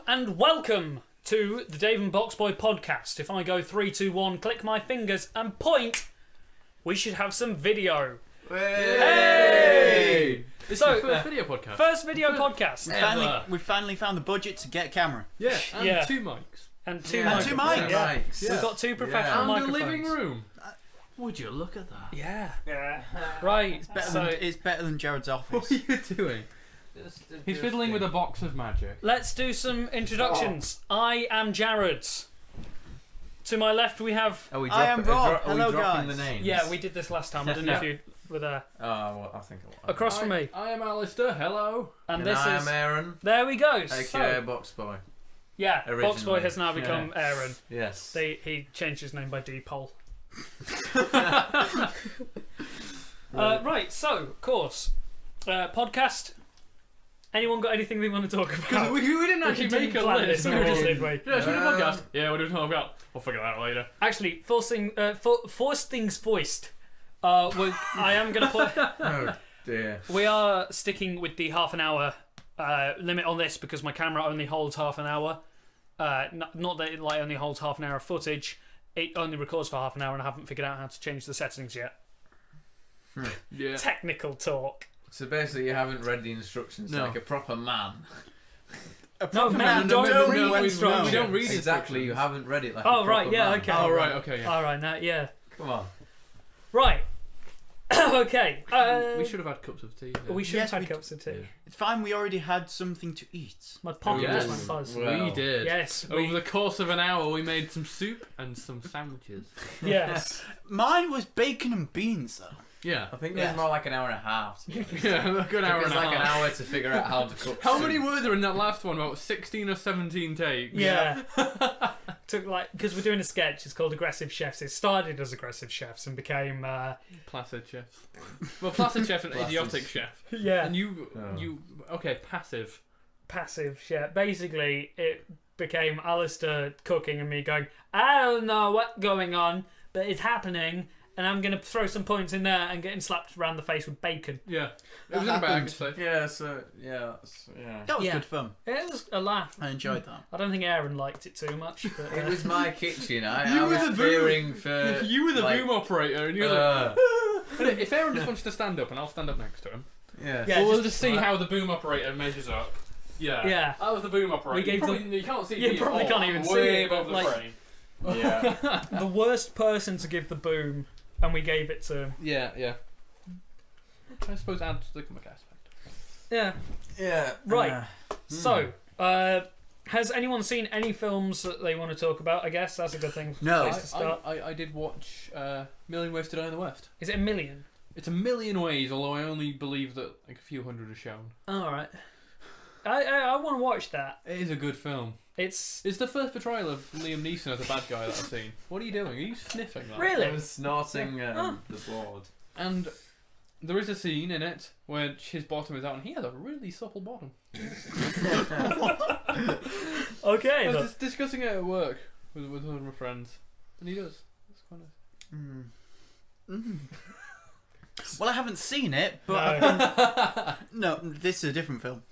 and welcome to the Dave and Boxboy podcast. If I go 3, 2, 1, click my fingers and point, we should have some video. Hey! This So, is the first video podcast. First video podcast. We finally found the budget to get a camera. Yeah, and Yeah. 2 mics. And two And two mics. Yeah. Yeah. We've got 2 professional And microphones. a living room. Would you look at that? Yeah. Right. It's better than Jared's office. What are you doing? He's fiddling with a box of magic. Let's do some introductions. I am Jared. To my left we have... I am Rob. Hello, dropping guys. the names? Yeah, we did this last time. I don't know if you were there. Oh, well, I think it was. Across from me. I am Alistair. Hello. And And this I is... am Aaron, There we go. aka So, Boxboy. yeah, Originally. Boxboy has now become Aaron. Yes. He changed his name by Dpol. Right, so, of course, podcast. Anyone got anything they want to talk Because about? we didn't actually make a plan list. this, We were just, did we? yeah, should we do a podcast? Yeah, what do we talk about? We'll figure that out later. Actually, first things first. I am going to put... Oh dear. We are sticking with the half an hour limit on this because my camera only holds half an hour. Not that it only holds half an hour of footage. It only records for half an hour, and I haven't figured out how to change the settings yet. Yeah. Technical talk. So basically, you haven't read the instructions No. like a proper man. No, man, don't read we instructions. don't read Exactly, you instructions. haven't read it like Oh, a right, proper yeah, man. okay. Oh, right, okay, yeah. All right, now, yeah. Come on. Right. Okay. We should have had cups of tea. We should Yes, have we had cups of tea. It's fine. We already had something to eat. My pocket Yes. just went buzz. Well, We did. Yes. Over the course of an hour, we made some soup and some sandwiches. Yes. Mine was bacon and beans, though. Yeah. I think Yeah. there's more like an hour and a half. To be honest. Yeah, a good hour It's and a like an half. hour to figure out how to cook. How soup. many were there in that last one? About 16 or 17 takes? Yeah. Took because we're doing a sketch. It's called Aggressive Chefs. It started as Aggressive Chefs and became Placid chef. Well, placid chef and Placid. idiotic chef. yeah. And you, Oh. okay, passive. Passive chef. Basically, it became Alistair cooking and me going, I don't know what's going on, but it's happening, and I'm going to throw some points in there and getting slapped around the face with bacon. Yeah. It was in a That bag, happened. so. Yeah, so, yeah, yeah. That was Yeah. good fun. It was a laugh. I enjoyed that. I don't think Aaron liked it too much. But, It was my kitchen. You I were was the boom. fearing for... You were the like, boom operator, and you're like, uh, if Aaron just wants to stand up, and I'll stand up next to him, yeah. Yeah. we'll just- just see how the boom operator measures up. Yeah. Yeah. That was the boom operator. We gave you can't see You me at probably all. can't even I'm see way it, above the like- frame. Yeah. the worst person to give the boom, and we gave it to him. Yeah, yeah. I suppose adds to the comic aspect. Yeah. Yeah. Right. So, has anyone seen any films that they want to talk about? I guess that's a good thing. No. To start. I did watch Million Ways to Die in the West. Is it a million? It's a million ways, although I only believe that like a few hundred are shown. All right. I want to watch that. It is a good film. It's It's the first portrayal of Liam Neeson as a bad guy that I've seen. What are you doing? Are you sniffing that? I really. was snorting Oh. the board. And there is a scene in it where his bottom is out, and he has a really supple bottom. Okay. I look. was just discussing it at work with one of my friends, and he does. It's quite nice. Well, I haven't seen it, but No. no, this is a different film.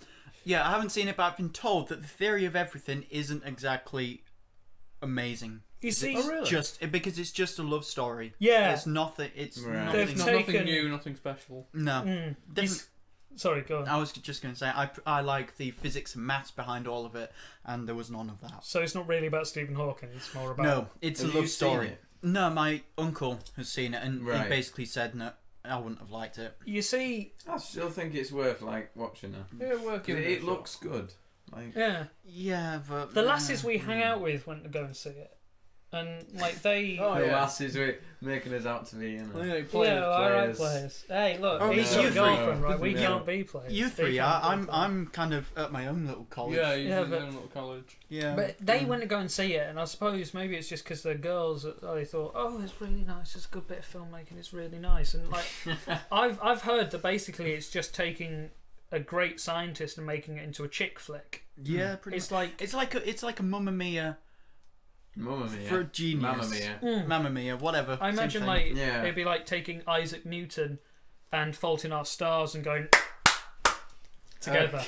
Yeah, I haven't seen it, but I've been told that the theory of everything isn't exactly amazing. You see, Oh, really? Because it's just a love story. yeah. It's nothing. It's Right. nothing. They've Nothing taken- new, nothing special. No. You Different- s- Sorry, go on. I was just going to say I like the physics and maths behind all of it, and there was none of that. So it's not really about Stephen Hawking. It's more about No, it's Have a you love seen story. it? No, my uncle has seen it, and he Right. basically said no, I wouldn't have liked it. You see, I still think it's worth watching it. Yeah, working. It looks good. yeah. Yeah, but The lasses we hang out with went to go and see it, and like they. Oh, The yeah. lasses were making us out to be, you know. Yeah, Yeah, I like players. players. Hey, look, Oh, he's you got a three. girlfriend, right? We Yeah. can't be players. You They three, can't be I'm players. kind of at my own little college. Yeah, he's Yeah, in but- a little college. Yeah. But they went to go and see it, and I suppose maybe it's just because they're girls that they thought, oh, it's really nice. It's a good bit of filmmaking. It's really nice. And like, I've heard that basically it's just taking a great scientist and making it into a chick flick. Yeah, pretty It's much. like It's like a Mamma Mia Mamma Mia. for a genius. Mamma Mia. Mamma Mia, whatever. I same imagine thing. like Yeah. it'd be like taking Isaac Newton and Fault in Our Stars and going together.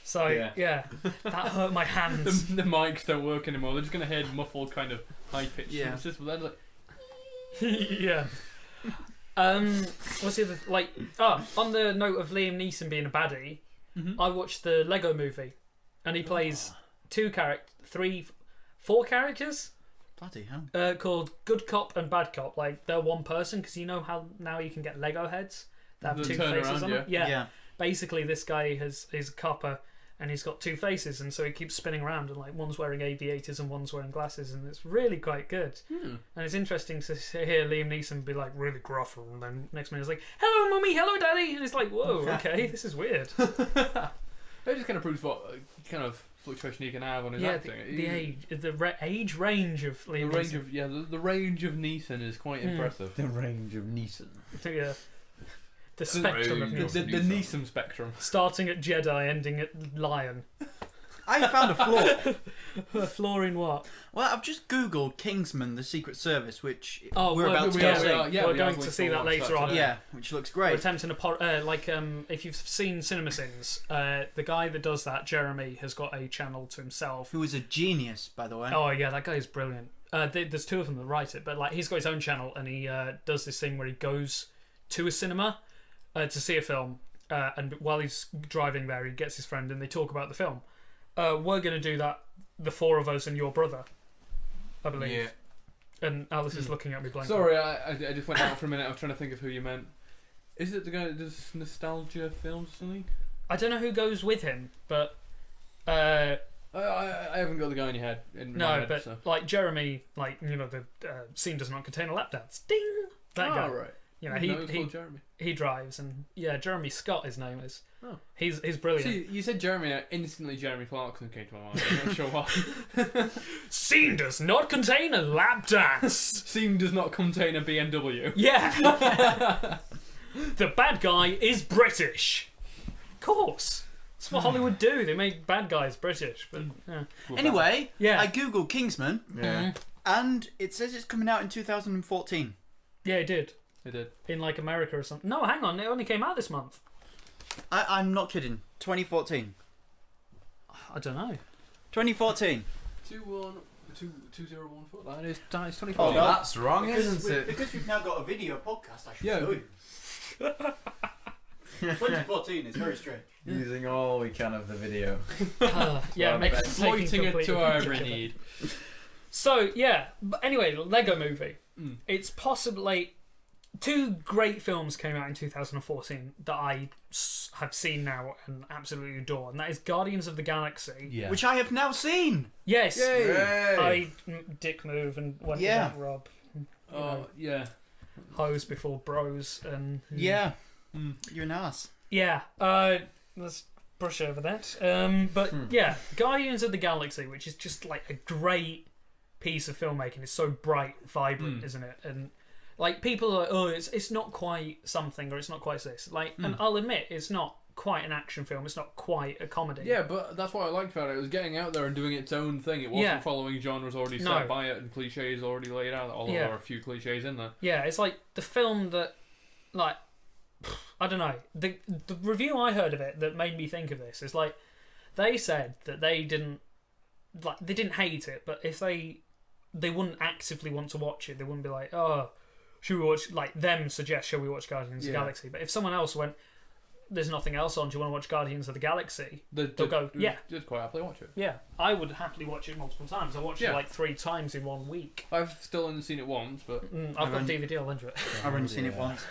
So yeah, that hurt my hands. The mics don't work anymore. They're just gonna hear muffled kind of high pitched. Yeah. It's just like Yeah. What's the other on the note of Liam Neeson being a baddie, I watched the Lego Movie, and he plays four characters. Bloody hell. Called Good Cop and Bad Cop. Like they're one person, because you know how now you can get Lego heads that have The two turn faces around, on them. Yeah. Basically, this guy is a copper, and he's got two faces, and so he keeps spinning around, and like one's wearing aviators and one's wearing glasses, and it's really quite good. And it's interesting to hear Liam Neeson be like really gruff, and then next minute he's like, "Hello, mummy, hello, daddy," and it's like, "Whoa, okay, this is weird." That just kind of proves what kind of fluctuation he can have on his acting. The age range of Liam Neeson. The range of Neeson is quite impressive. The range of Neeson. Yeah. The spectrum of The Neeson. Neeson spectrum. Starting at Jedi, ending at Lion. I found a flaw. A flaw in what? Well, I've just googled Kingsman: The Secret Service, which Oh, we're about to we go are- see. we're going to see that later on. Yeah, which looks We're great. attempting to if you've seen CinemaSins, the guy that does that, Jeremy, has got a channel to himself. Who is a genius, by the way. Oh yeah, that guy is brilliant. There's two of them that write it, but like he's got his own channel, and he does this thing where he goes to a cinema to see a film, and while he's driving there, he gets his friend, and they talk about the film. We're going to do that, the four of us and your brother, I believe. Yeah. And Alice is looking at me blankly. Sorry, I just went out for a minute. I was trying to think of who you meant. Is it the guy that does nostalgia films or something? I don't know who goes with him, but I haven't got the guy in your head. In my head, but so. like Jeremy, like the scene does not contain a lap dance. Ding. That guy. Right. You know, It's called Jeremy. he drives, and Jeremy Scott, his name is. Oh. He's brilliant. See, you said Jeremy, instantly Jeremy Clarkson came to my mind. I'm not sure why. Scene does not contain a lap dance. Scene does not contain a BMW. Yeah. The bad guy is British. Of course. That's what Hollywood do. They make bad guys British. But Anyway, Yeah. I googled Kingsman, Yeah. and it says it's coming out in 2014. yeah, it did. They did. In like America or something. No, hang on. It only came out this month. I'm not kidding. 2014. I don't know. 2014. 2014. That is 24. Oh, no. That's wrong, isn't it? Because we've now got a video podcast, I should Yeah. show you. 2014 is very strange. Using all we can of the video. Yeah, make Exploiting it to our every need. So yeah, but anyway, Lego Movie. It's possibly two great films came out in 2014 that I have seen now and absolutely adore, and that is Guardians of the Galaxy. Yeah. Which I have now seen. Yes, Yay. dick move and went Yeah. with that Rob. Yeah. Hoes before bros and Yeah. You're an ass. yeah. Let's brush over that. But yeah, Guardians of the Galaxy, which is just like a great piece of filmmaking. It's so bright, vibrant, isn't it? And like people are like, oh, it's not quite something, or it's not quite this. Like, and I'll admit, it's not quite an action film. It's not quite a comedy. Yeah, but that's what I liked about it. It was getting out there and doing its own thing. It wasn't following genres already set by it and cliches already laid out. Although there are a few cliches in there. Yeah, it's like the film that, like, I don't know. The review I heard of it that made me think of this is like they said that they didn't hate it, but if they wouldn't actively want to watch it, they wouldn't be like, oh, should we watch, like them suggest, shall we watch Guardians of the Galaxy? But if someone else went, there's nothing else on, do you want to watch Guardians of the Galaxy? They'll go, yeah. Just quite happily watch it. Yeah, I would happily watch it multiple times. I watched it like 3 times in 1 week. I've still only seen it once, but I've got DVD, I'll lend you it. I've only seen it once.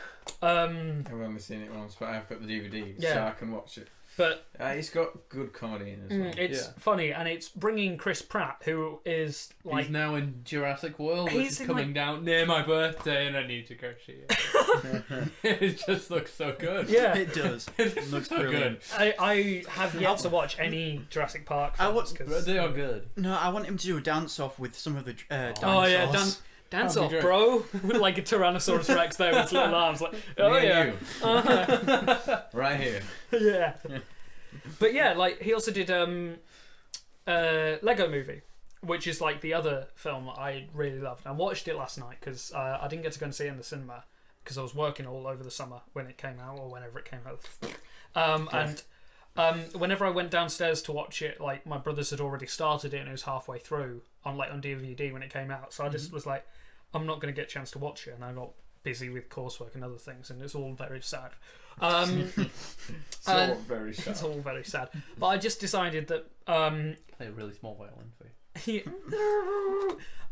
I've only seen it once, but I've got the DVD, so I can watch it. But it's got good comedy in it as well. it's funny, and it's bringing Chris Pratt, who is like... He's now in Jurassic World, which He's is in, coming down near my birthday, and I need to go see it. It just looks so good. Yeah. It does. It looks so brilliant. I have yet to watch any Jurassic Park films. They are good. No, I want him to do a dance-off with some of the dinosaurs. Oh yeah, dance off, bro. With like a Tyrannosaurus Rex there with his little arms, like, oh Me yeah, and you. Right here. yeah. But yeah, like he also did Lego Movie, which is like the other film I really loved. I watched it last night because I didn't get to go and see it in the cinema because I was working all over the summer when it came out or whenever it came out. And whenever I went downstairs to watch it, like my brothers had already started it and it was halfway through on DVD when it came out. So I just was like, I'm not going to get a chance to watch it, and I got busy with coursework and other things, and it's all very sad. It's all very sad. It's all very sad. But I just decided that play a really small violin for you.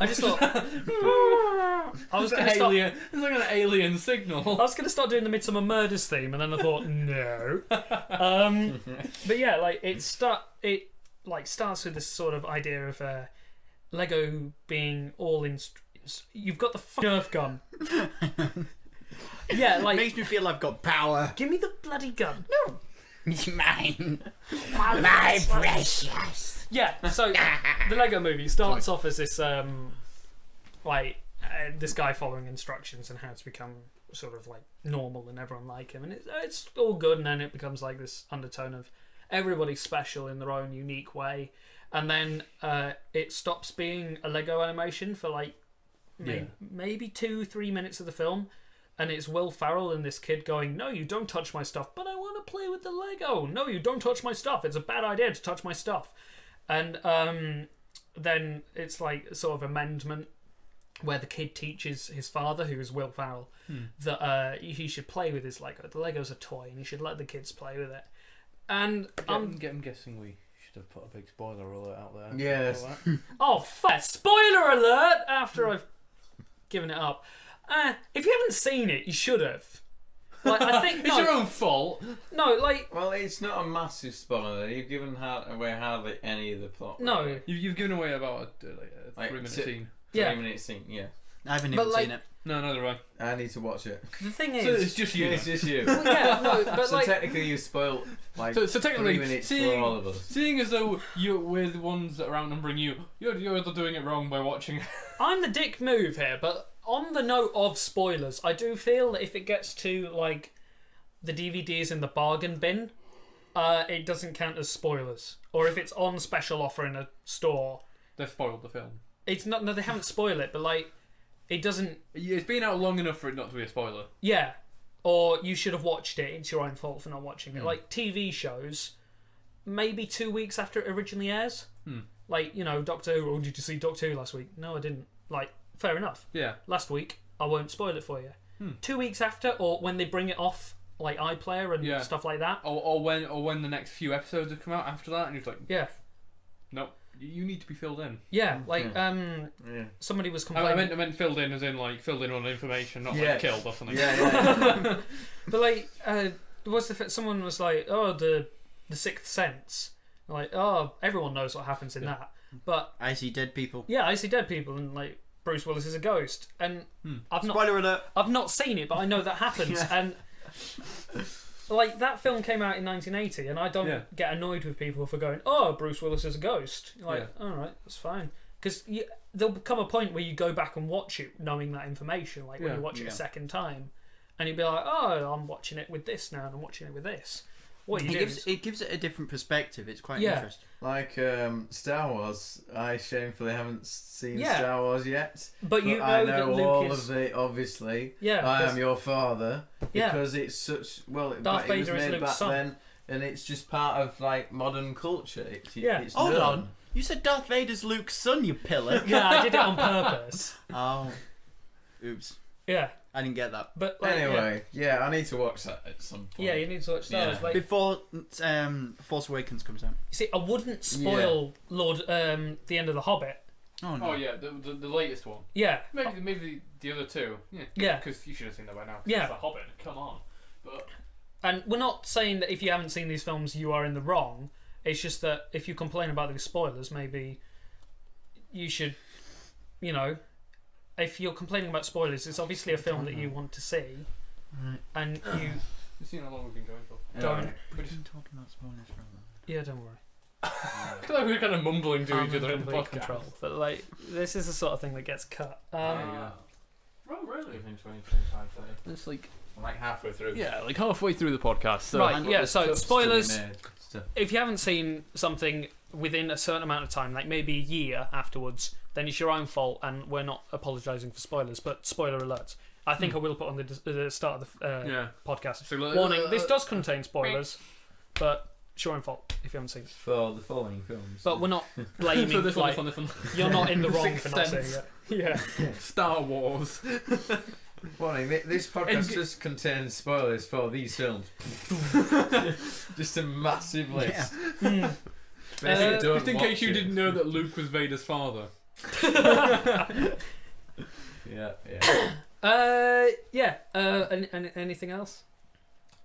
I just thought I was going to start. It's like an alien signal. I was going to start doing the Midsummer Murders theme, and then I thought no. But yeah, like it starts with this sort of idea of Lego being all in. You've got the Nerf gun. Yeah, like makes me feel I've got power. Give me the bloody gun. No, it's mine. My precious. Yeah, so the Lego movie starts off as this this guy following instructions and how to become sort of like normal and everyone like him, and it's all good, and then it becomes like this undertone of everybody's special in their own unique way, and then it stops being a Lego animation for like maybe 2-3 minutes of the film, and it's Will Ferrell and this kid going, no, you don't touch my stuff, but I want to play with the Lego. No, you don't touch my stuff. It's a bad idea to touch my stuff. And then it's like sort of amendment where the kid teaches his father, who is Will Ferrell, that he should play with his Lego. The Lego's a toy, and he should let the kids play with it. And I'm guessing we should have put a big spoiler alert out there. Yes. Oh, spoiler alert! After I've given it up. If you haven't seen it, you should have. Like, I think it's your own fault. No, like, well, it's not a massive spoiler. You've given away hardly any of the plot. No, really. You've given away about a 3-minute scene. 3-minute scene, yeah. I haven't even seen it. No, neither have I need to watch it. The thing is, so it's just you. It's just you. Well, yeah, no, but so like, technically you spoiled like so technically 3 minutes seeing, for all of us. Seeing as though we're the ones that are outnumbering you, you're doing it wrong by watching. I'm the dick move here, but on the note of spoilers, I do feel that if it gets to like the DVDs in the bargain bin, it doesn't count as spoilers. Or if it's on special offer in a store, they've spoiled the film. It's not. No, they haven't spoiled it, but like, it doesn't. It's been out long enough for it not to be a spoiler. Yeah, or you should have watched it. It's your own fault for not watching it. Like TV shows, maybe 2 weeks after it originally airs. Like, you know, Doctor Who. Oh, did you see Doctor Who last week? No, I didn't. Like, fair enough. Yeah. Last week, I won't spoil it for you. 2 weeks after, or when they bring it off, like iPlayer and stuff like that. Or when the next few episodes have come out after that, and you're like, yeah, no, you need to be filled in. Yeah, like somebody was complaining. I meant filled in as in like filled in on information, not like killed or something. Yeah. But like, someone was like, oh, the Sixth Sense. Like, oh, everyone knows what happens in that. But I see dead people. Yeah, I see dead people, and like Bruce Willis is a ghost, and Spoiler alert. I've not seen it, but I know that happens, and like that film came out in 1980, and I don't get annoyed with people for going, "Oh, Bruce Willis is a ghost." Like, all right, that's fine, because there'll come a point where you go back and watch it knowing that information, like when you watch it a second time, and you'd be like, "Oh, I'm watching it with this now, and I'm watching it with this." It gives it a different perspective. It's quite interesting. Like Star Wars, I shamefully haven't seen Star Wars yet. But you know I that know Luke all is... of the, obviously. Yeah, I am your father. Yeah. Because it's such... Well, Darth it was Vader is made Luke's back son. then, and it's just part of like modern culture. It's Hold known. on. You said Darth Vader's Luke's son, you pillar. Yeah, I did it on purpose. Oh. Oops. Yeah. I didn't get that. But like, anyway, I need to watch that at some point. Yeah, you need to watch Star Wars. Like, before Force Awakens comes out. You see, I wouldn't spoil the end of The Hobbit. Oh no. Oh yeah, the latest one. Yeah. Maybe the other two. Yeah. Because you should have seen that by now. Yeah. It's The Hobbit. Come on. But... And we're not saying that if you haven't seen these films, you are in the wrong. It's just that if you complain about these spoilers, maybe you should, if you're complaining about spoilers, it's obviously a film that you want to see, and you. You've seen how long we've been going for. Don't. We've been talking about spoilers for a while. Yeah, don't worry. I feel like we're kind of mumbling to each other in the podcast. Control, but like this is the sort of thing that gets cut. Oh really? Within 20, 25, 30. It's like halfway through. Yeah, like halfway through the podcast. So right. Yeah. So spoilers. Still. If you haven't seen something within a certain amount of time, like maybe a year afterwards, then it's your own fault, and we're not apologising for spoilers. But spoiler alerts. I think I will put on the start of the podcast. So, Warning: this does contain spoilers, but It's your own fault if you haven't seen it. For the following films. But we're not blaming. For this like, one. You're not in the wrong Sixth for not seeing Sense. it. Yeah. Star Wars. Warning, this podcast just contains spoilers for these films. Just a massive list. Yeah. Just in case you didn't know that Luke was Vader's father. Yeah. Anything else?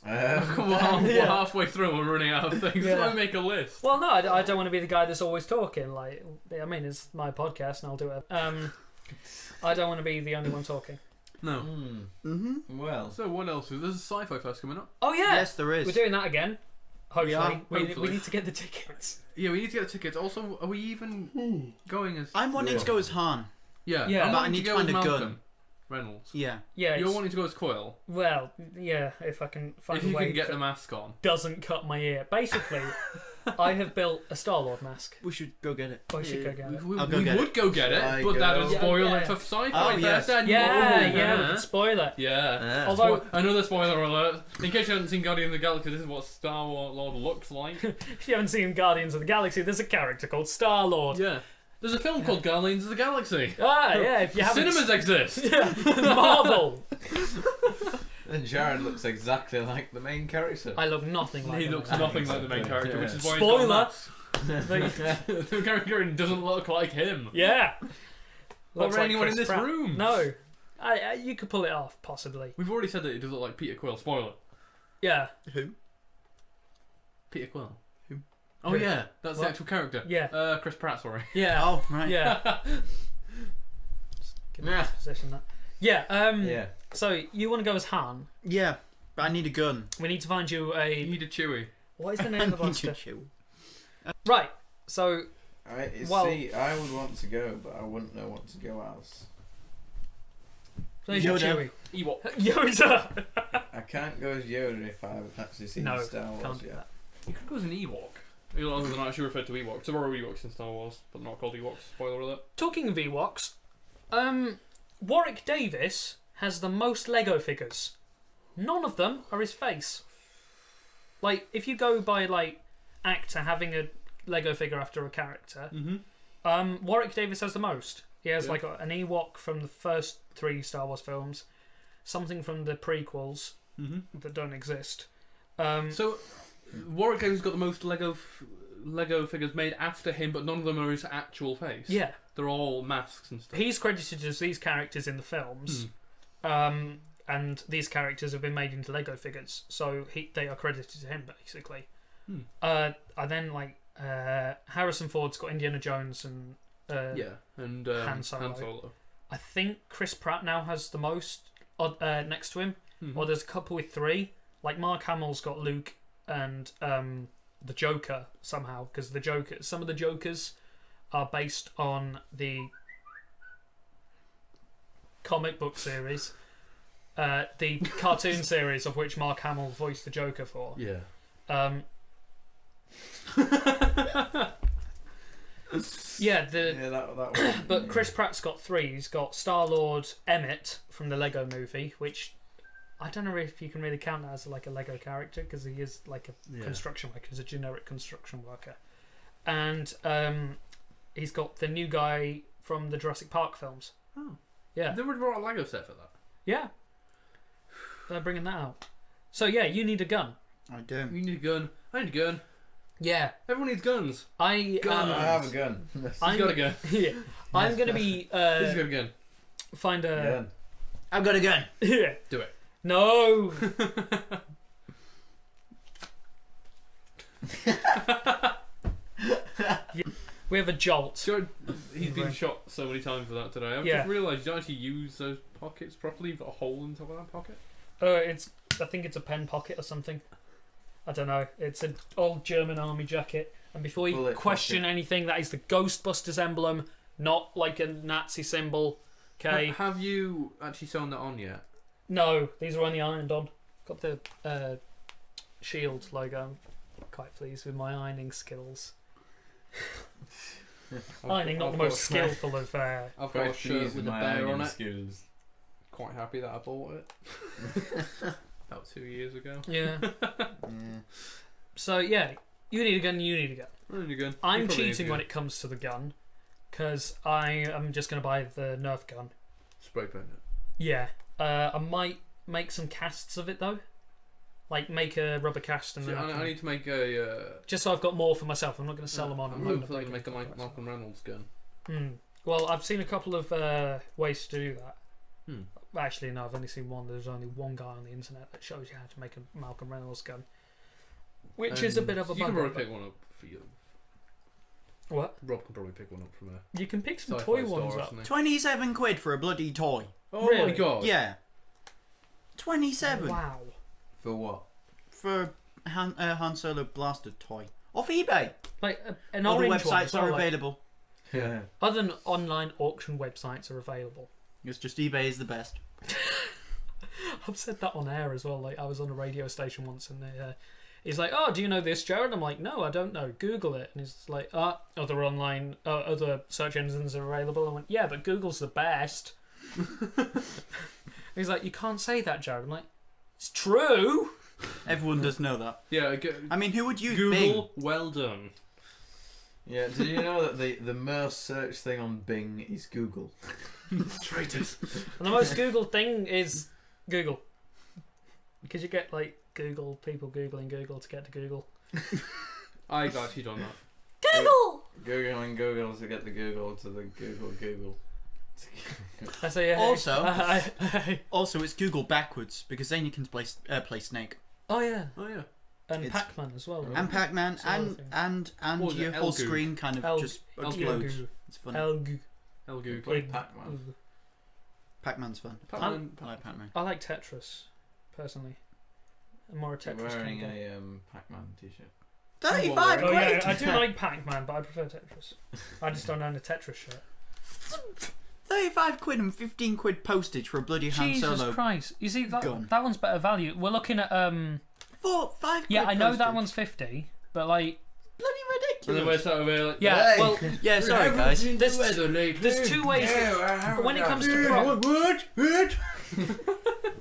Come on, we're halfway through and we're running out of things. Yeah. Why make a list? Well, no, I don't want to be the guy that's always talking. Like, I mean, it's my podcast and I'll do it. I don't want to be the only one talking. No. Well. So what else? There's a sci-fi fest coming up. Oh yeah. Yes, there is. We're doing that again. Hopefully. Yeah, we need to get the tickets. Yeah, we need to get the tickets. Also, are we even going as... I'm wanting to go as Han. Yeah. Yeah. I'm But I wanting need to to go find as a gun. Malcolm Reynolds. Yeah. Yeah. You're wanting to go as Quill. Well, yeah. If I can find If a you way can get that the mask on. doesn't cut my ear. Basically, I have built a Star-Lord mask. We should go get it. I should go get it. We I'll go get would it. go get it, Shall but I that'd go? spoil Yeah. it for sci-fi Oh, fest. yes. And Yeah, we yeah. can spoil it. Yeah. Although, Another spoiler alert. In case you haven't seen Guardians of the Galaxy, this is what Star Lord looks like. if you haven't seen Guardians of the Galaxy, there's a character called Star-Lord. Yeah. There's a film called Guardians of the Galaxy. Ah, yeah. If you haven't, Cinemas exist. Yeah, Marvel. And Jared looks exactly like the main character. I look nothing like. He him. looks nothing like the main character, Yeah. which is why Spoiler. he's got a mask. The character doesn't look like him. Yeah. Or Looks like anyone in Chris this Pratt. room. No. You could pull it off, possibly. We've already said that he does look like Peter Quill. Spoiler. Yeah. Who? Peter Quill. Who? Oh Who? yeah, that's the What? actual character. Yeah. Chris Pratt, sorry. Yeah. Oh, right. Yeah. Give me Yeah. position that. Yeah. Yeah. So you want to go as Han? Yeah, but I need a gun. We need to find you You a. need a Chewie. What is the I name of the need to monster? chew. Right. So Well- See, I would want to go, but I wouldn't know what to go as. there's your Yoda. Chewie. Ewok. Yoda. I can't go as Yoda if I haven't actually seen No, Star Wars can't do yet. that. You could go as an Ewok. Other than actually referred to Ewoks. There are Ewoks in Star Wars, but not called Ewoks. Spoiler alert. Talking of Ewoks, Warwick Davis has the most Lego figures. None of them are his face. Like, if you go by like actor having a Lego figure after a character, Warwick Davis has the most. He has like an Ewok from the first 3 Star Wars films, something from the prequels that don't exist. So, Warwick Davis got the most Lego figures made after him, but none of them are his actual face. Yeah, They're all masks and stuff. he's credited as these characters in the films, and these characters have been made into Lego figures, so they are credited to him basically. And then like Harrison Ford's got Indiana Jones and and Han Solo. I think Chris Pratt now has the most next to him, or there's a couple with 3. Like Mark Hamill's got Luke and the Joker somehow, because some of the Jokers are based on the comic book series, the cartoon series of which Mark Hamill voiced the Joker for. Yeah. That one. But Chris Pratt's got 3. He's got Star-Lord Emmett from the Lego movie, which I don't know if you can really count that as like a Lego character, because he is like a construction worker. He's a generic construction worker. And he's got the new guy from the Jurassic Park films. Oh. Yeah. They would have brought a Lego set for that. Yeah. They're bringing that out. So yeah, you need a gun. I do. You need a gun. I need a gun. Yeah. Everyone needs guns. I have a gun. He's got a gun. Yeah. I'm gonna be He's got a gun. find a Gun. I've got a gun. yeah. Do it. No. Yeah. We have a jolt. He's been shot so many times for that today. I've Yeah. just realised you don't actually use those pockets properly. You've got a hole in top of that pocket. I think it's a pen pocket or something. I don't know. It's an old German army jacket. And before you Bullet question pocket. anything, that is the Ghostbusters emblem, not like a Nazi symbol. Okay. Have you actually sewn that on yet? No, these are only ironed on. Got the shield logo. I'm quite pleased with my ironing skills. Ironing, not the most skillful of. I've got a Quite shirt pleased with with a my bear on ironing it. skills. Quite happy that I bought it. About 2 years ago. Yeah. Yeah. So yeah, You need a gun. You need a gun. I need a gun. I'm cheating when it comes to the gun, because I am just going to buy the Nerf gun. Spray paint it. Yeah. I might make some casts of it though. Like make a rubber cast and See, then I need to make a. Just so I've got more for myself. I'm not going to sell them on. I'm hopefully make a Malcolm Reynolds gun. Well, I've seen a couple of ways to do that. Actually, no, I've only seen one. There's only one guy on the internet that shows you how to make a Malcolm Reynolds gun, which is a bit of a. You can probably pick one up for you. What? Rob can probably pick one up from there. You can pick some toy ones up. £27 for a bloody toy. Oh really? my god! Yeah. 27. Wow. For what? For a Han Solo blaster toy off eBay. Like an All the orange one. websites are available. Yeah. Other than online auction websites are available. It's just eBay is the best. I've said that on air as well. Like I was on a radio station once, and he's like, "Oh, do you know this, Jared?" I'm like, "No, I don't know. Google it." And he's like, other online, other search engines are available." I went, "Yeah, but Google's the best." He's like, "You can't say that, Jared." I'm like, "It's true." Everyone does know that. Yeah. I mean, who would use Google? Bing? Well done. Yeah, did you know that the most search thing on Bing is Google? Traitors. And the most Googled thing is Google. Because you get like people Googling Google to get to Google. I've actually done that. Google! Googling Google to get the Google to the Google. I say, Also, it's Google backwards because then you can play Snake. Oh yeah. And It's- Pac-Man as well. Right? And Pac-Man and What was your it? whole Elgoog? screen kind of just explodes. It's fun. Elgoog. Pac-Man. Pac-Man's fun. Pac-Man. I like Pac-Man. I like Tetris, personally. I'm more a You're Tetris wearing kind of guy. a Pac-Man t-shirt. 35 Oh quid! yeah, I do like Pac-Man, but I prefer Tetris. I just don't own a Tetris shirt. 35 quid and 15 quid postage for a bloody Han Solo. Jesus Christ! You see gun. that one's better value. We're looking at 5 quid. Yeah, I know that postage. one's 50, but like bloody And then ridiculous. we're sort of like, yeah, Hey. well, Yeah, sorry guys. there's two ways. When it comes to props,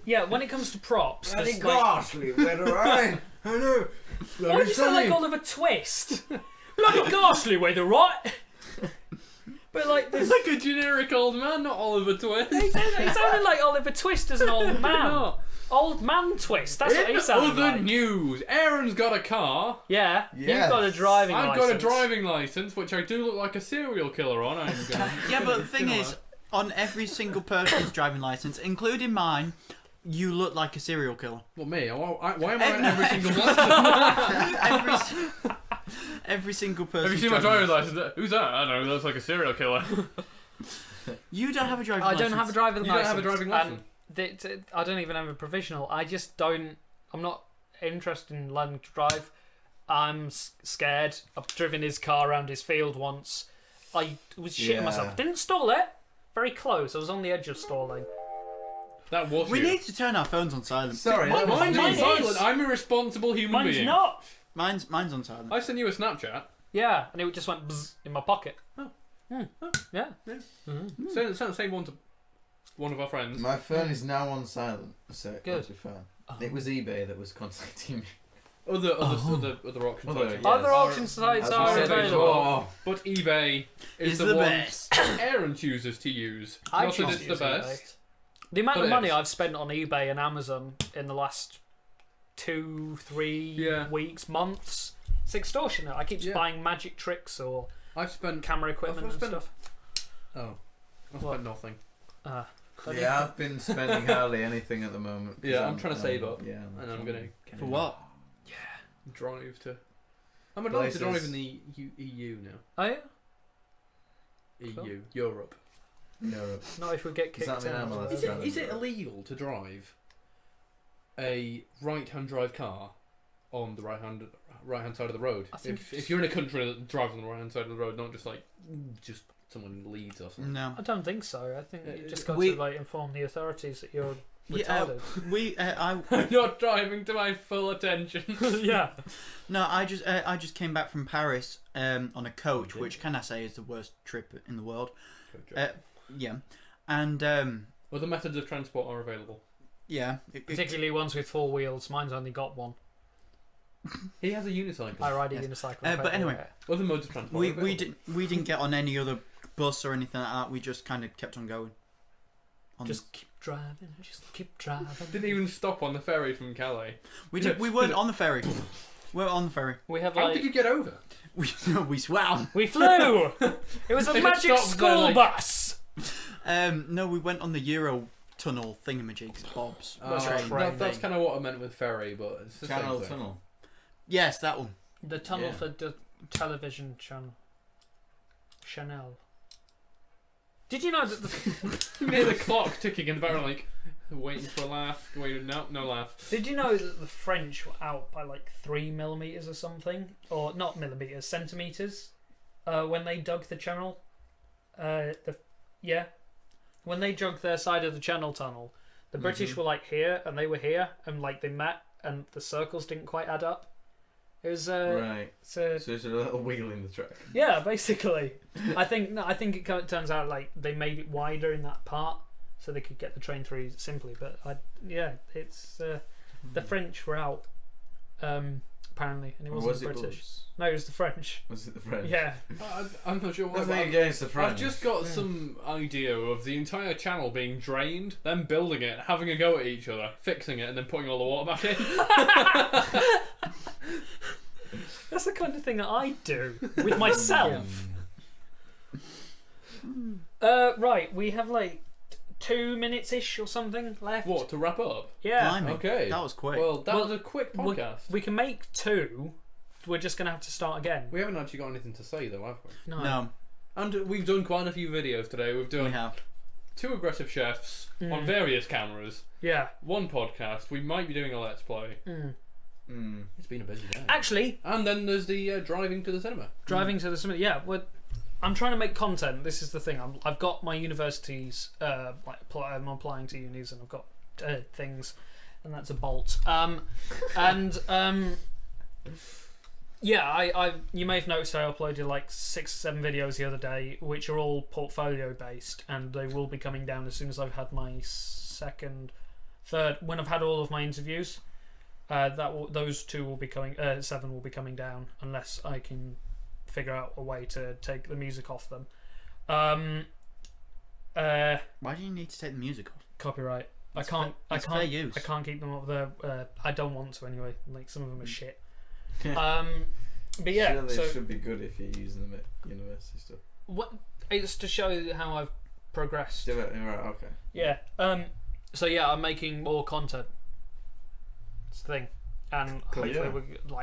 yeah, when it comes to props, there's like, ghastly weather, right? I know. why do you sound like Oliver Twist? Bloody ghastly weather, right? But like, there's like a generic old man, not Oliver Twist. he sounded like Oliver Twist as an old man. No. Old man Twist. That's what he In sounded other like. news, Aaron's got a car. Yeah, Yes. you've got a driving I've license. got a driving license, which I do look like a serial killer on. I'm going. Yeah, but the thing is, on every single person's driving license, including mine, you look like a serial killer. Well, me? Why am I on every single license? Every single person. Have you seen my driving license? Who's that? I don't know. Looks like a serial killer. You don't have a driving I license. don't have a driving You license. don't have a driving license. And I don't even have a provisional. I just don't. I'm not interested in learning to drive. I'm scared. I've driven his car around his field once. I was shitting Yeah. myself. Didn't stall it. Very close. I was on the edge of stalling. That was We you. need to turn our phones on silent. Sorry, Mine- Mine's mine on is. silent. I'm a responsible human Mine's being. not. Mine's on silent. I sent you a Snapchat. Yeah, and it just went bzz in my pocket. Oh. Yeah. Send the same one to one of our friends. My phone is now on silent. So Good. to be fair. It was eBay that was contacting me. Other auction Other- sites. yeah. Other Yes. auction sites As we are said available. before. But eBay is Is the the one best. Aaron chooses to use. I Not choose that to it's the use eBay. best. The amount But of it money is. I've spent on eBay and Amazon in the last 2-3 Yeah. weeks, months, it's extortionate. I keep Yeah. buying magic tricks or I've spent. camera equipment I've and spent- stuff. Oh, I've What? spent nothing. Yeah, I've been spending hardly anything at the moment. 'cause Yeah, I'm trying to save up. Yeah, And I'm gonna For what? drive to. I'm allowed to drive Places. in the EU now. Oh yeah? EU, Cool. Europe. Europe. Not if we get Does kicked that mean out. I'm allowed Is to it, drive is in it Europe? illegal to drive a right-hand drive car on the right-hand side of the road? I think If you're in a country that drives on the right-hand side of the road, not just like just someone in Leeds or something. No. I don't think so. I think you just got We- to like inform the authorities that you're Yeah, retarded. I'm not driving to my full attention. Yeah. No, I just came back from Paris on a coach, which can I say is the worst trip in the world. Yeah, and Other methods of transport are available. yeah, Particularly ones with 4 wheels. Mine's only got one. He has a unicycle. I ride a unicycle. But anyway, other modes of transport. we didn't get on any other bus or anything like that. We just kind of kept on going. Just keep driving. Just keep driving. Didn't even stop on the ferry from Calais. We weren't on the ferry. We were on the ferry. We have. How did you get over? We swam. We flew. It was a magic school bus. No, we went on the Euro tunnel thingamajigs, Bob's. That's kind of what I meant with ferry, but it's the Channel same thing. tunnel. Yes, that one. The tunnel for the television channel. Chanel. Did you know that the you hear the clock ticking in the background, like waiting for a laugh? Wait, no laugh. Did you know that the French were out by like 3 millimeters or something, or not millimeters, centimeters, when they dug the channel? When they dug their side of the Channel Tunnel, the British were like here and they were here, and like they met, and the circles didn't quite add up. It was right. So there's a little wheel in the track. Yeah, basically. I think it turns out like they made it wider in that part so they could get the train through simply. But it's the French were out apparently, and it wasn't the British. No, it was the French. Was it the French? Yeah. I'm not sure. Nothing against the French. I've just got some idea of the entire channel being drained, then building it, having a go at each other, fixing it, and then putting all the water back in. That's the kind of thing that I do with myself. Right, we have like 2 minutes-ish or something left. What, to wrap up? Yeah. Blimey, Okay. that was quick. Well, that was a quick podcast. We can make 2. We're just going to have to start again. We haven't actually got anything to say, though, have we? No. And we've done quite a few videos today. We've done We have 2 aggressive chefs on various cameras. Yeah. 1 podcast. We might be doing a Let's Play. It's been a busy day. Actually, and then there's the driving to the cinema. Driving to the cinema. Yeah. I'm trying to make content. This is the thing. I've got my universities. I'm applying to unis, and I've got things, and that's a bolt. Yeah, you may have noticed I uploaded like 6 or 7 videos the other day, which are all portfolio based, and they will be coming down as soon as I've had my third. When I've had all of my interviews, those 2 will be coming. 7 will be coming down unless I can figure out a way to take the music off them. Why do you need to take the music off? Copyright. It's fair use. I can't keep them up there. I don't want to anyway. Like some of them are shit. But yeah, surely so it should be good if you're using them at university stuff. What? It's to show how I've progressed. Right, okay. Yeah. So yeah, I'm making more content. It's the thing, and hopefully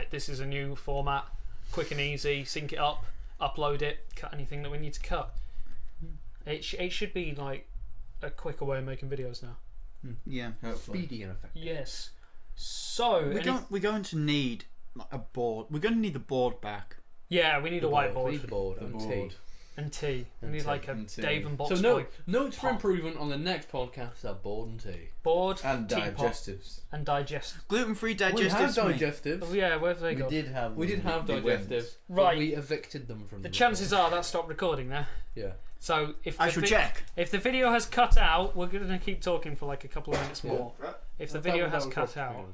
this is a new format, quick and easy. Sync it up, upload it, cut anything that we need to cut. It should be like a quicker way of making videos now. Yeah, hopefully. Speedy and effective. Yes. So we're going to need a board. We're going to need the board back. Yeah, we need a whiteboard. We need the board and tea. And tea. We need like a Dave and Box So boy. notes for improvement on the next podcast are board and tea. Board and teapot, digestives. and digestives. Gluten-free digestives. We have digestives. Oh, yeah, where have they gone? We did have digestives. Right. We evicted them from the chances are that stopped recording there. Yeah. So if I should check. If the video has cut out, we're going to keep talking for like a couple of minutes more. If the video has cut out,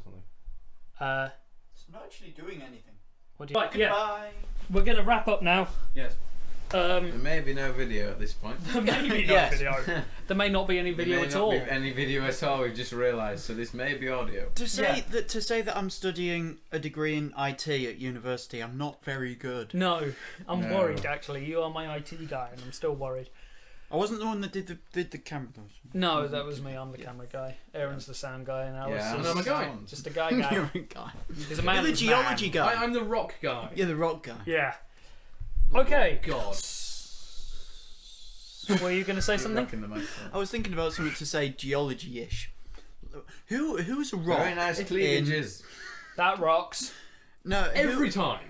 it's not actually doing anything. What do you? Goodbye. Yeah. We're going to wrap up now. Yes. There may be no video at this point. There may be no video. There may not be any video at all. Any video at all. We've just realised. So this may be audio. To say that I'm studying a degree in IT at university, I'm not very good. No, I'm worried. Actually, you are my IT guy, and I'm still worried. I wasn't the one that did the camera. No, that was me. I'm the camera guy. Aaron's the sound guy, and Alice I'm a guy. Just a guy. You're a guy. He's a man. You're the geology guy. I'm the rock guy. You're the rock guy. Yeah. Okay. God. Were you going to say something? I was thinking about something to say geology-ish. Who's a rock? Very nice cleavages. That rocks. No, every time.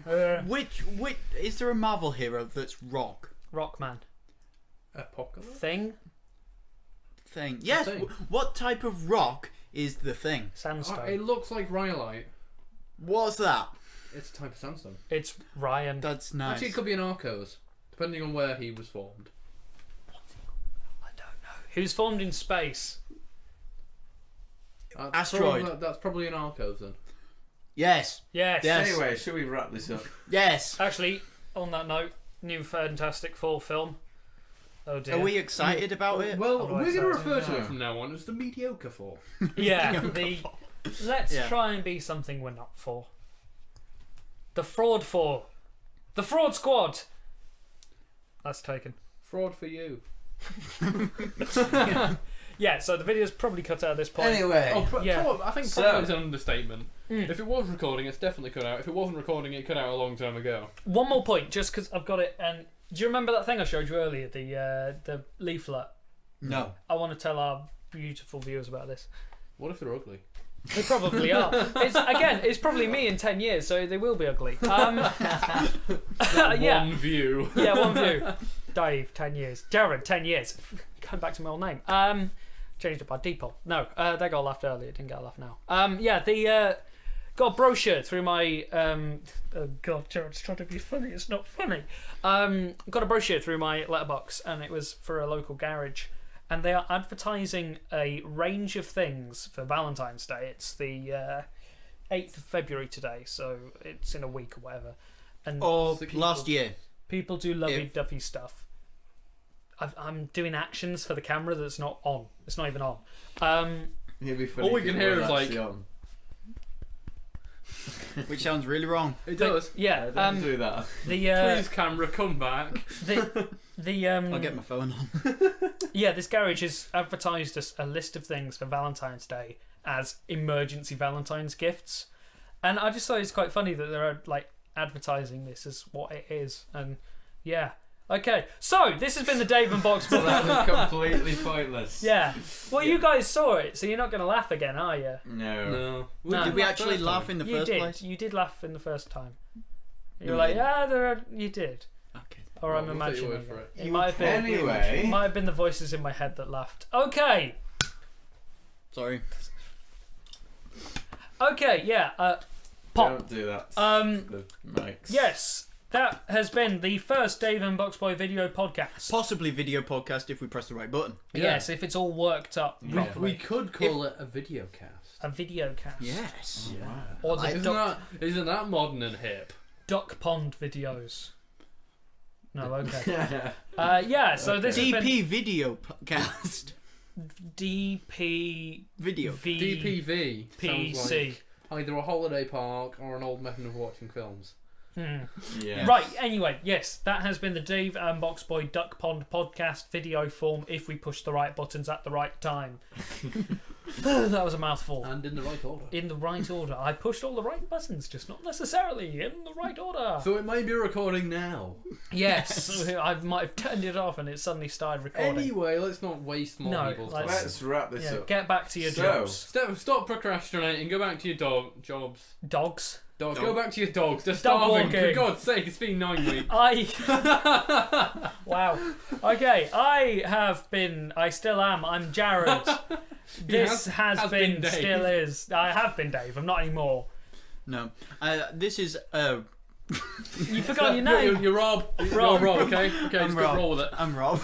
Which is there a Marvel hero that's rock? Rockman. Apocalypse. Thing. Yes. Thing. What type of rock is the thing? Sandstone. It looks like rhyolite. What's that? It's a type of sandstone. It's Ryan. That's nice. Actually, it could be an Arcos, depending on where he was formed. I don't know. He was formed in space. Asteroid. That's probably an Arcos then. Yes. Yes. Yes. Anyway, should we wrap this up? Yes. Actually, on that note, new Fantastic Four film. Oh dear. Are we excited about it? Well, I'm we're going to excited. refer to it from now on as the mediocre four. Yeah. Let's Yeah. try and be something we're not for. The Fraud Four. The Fraud Squad. That's taken. Fraud for you. Yeah, so the video's probably cut out at this point. Anyway, Yeah. I think So- probably is an understatement. Mm. If it was recording, it's definitely cut out. If it wasn't recording, it cut out a long time ago. One more point, just because I've got it. And do you remember that thing I showed you earlier, the leaflet? No. I want to tell our beautiful viewers about this. What if they're ugly? They probably are. It's probably me in 10 years, so they will be ugly. Yeah, One view. yeah, one view. Dave, 10 years. Jared, 10 years. Going back to my old name. Changed it by default. No, they got a laugh earlier. Didn't get a laugh now. Yeah, got a brochure through my. Oh God, Jared's trying to be funny. It's not funny. Got a brochure through my letterbox, and it was for a local garage. And they are advertising a range of things for Valentine's Day. It's the 8th of February today, so it's in a week or whatever. And Or So last year. people do lovey-dovey stuff. I'm doing actions for the camera that's not on. It's not even on. it'd be funny All we if can it hear was is, like- actually on. Which sounds really wrong. It But, does. yeah. Don't do that. Please, camera, come back. I'll get my phone on. Yeah, this garage has advertised a list of things for Valentine's Day as emergency Valentine's gifts, and I just thought it's quite funny that they're like advertising this as what it is. And yeah, okay. So this has been the Dave and Box. So that was completely pointless. Yeah. Well, you guys saw it, so you're not going to laugh again, are you? No. No. No. Did we actually laugh in the You first did. place? You did laugh in the first time. You No, were we like, didn't. yeah, there are. You did. Okay. Or I'm Well, we'll take your imagining word for it. it. It might have been. Anyway. It might have been the voices in my head that laughed. Okay. Sorry. Okay. Yeah. Pop. Don't do that. Um. The mics. Yes. That has been the first Dave and Boxboy video podcast. Possibly video podcast if we press the right button. Yes, if it's all worked up Yeah. properly. We could call it a video cast. A video cast. Yes. Or the Isn't that modern and hip? Duckpond videos. No, okay. Yeah, so this has been DP video podcast. DP Video. DPV. Sounds PC. like either a holiday park or an old method of watching films. Yeah. Right, anyway, yes, that has been the Dave and Boxboy Duckpond podcast video form if we push the right buttons at the right time. That was a mouthful. And in the right order. In the right order. I pushed all the right buttons, just not necessarily in the right order. So it may be recording now. Yes, I might have turned it off and it suddenly started recording. Anyway, let's not waste more No, people's let's- time. Let's wrap this Yeah, up. get back to your So- jobs. Stop procrastinating. Go back to your jobs. Dogs. Dogs. Dog. Go back to your dogs. They're Dog starving. walking. For God's sake, it's been 9 weeks. Wow. Okay, I still am. I'm Jared. This has been, been Dave. still is. I have been Dave. I'm not anymore. No. This is You've forgotten your name. You're Rob. You're Rob. Rob, okay? Okay, I'm just Rob. roll with it. I'm Rob.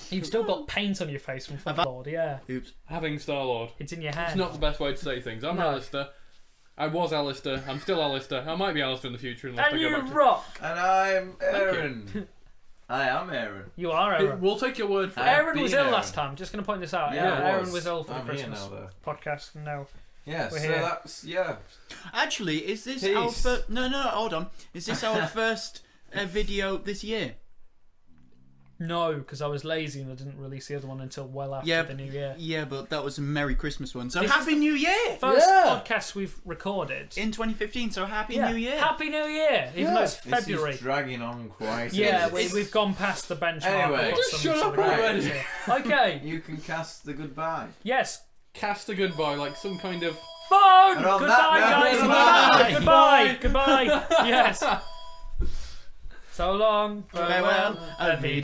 You've still got paint on your face from Lord. Yeah, Oops. Having Star-Lord. it's in your hair. It's not the best way to say things. I'm No. Alistair. I was Alistair. I'm still Alistair. I might be Alistair in the future unless And I go you back to... rock. And I'm Thank you. Aaron. I am Aaron. You are Aaron. We'll take your word for it. I've Aaron was been ill Aaron. last time. Just going to point this out. Yeah, I Aaron was ill for the I'm here Christmas now, though. podcast. No. Yeah, We're so here. that's Actually, is this Peace. our first... No, hold on. Is this our first video this year? No, because I was lazy and I didn't release the other one until well after the new year. Yeah, but that was a Merry Christmas one. So This is Happy New Year! First Yeah. podcast we've recorded. In 2015, so Happy Yeah. New Year! Happy New Year! Even though it's this February. is dragging on quite. Yeah, a bit. we've gone past the benchmark. Anyway. We've got Just some shut sort up of already. grades here. Okay. You can cast the goodbye. Yes. Cast a goodbye like some kind of... Phone. And on Goodbye, that guys. note, Goodbye. Goodbye. Goodbye. Yes. So long. Farewell. Farewell.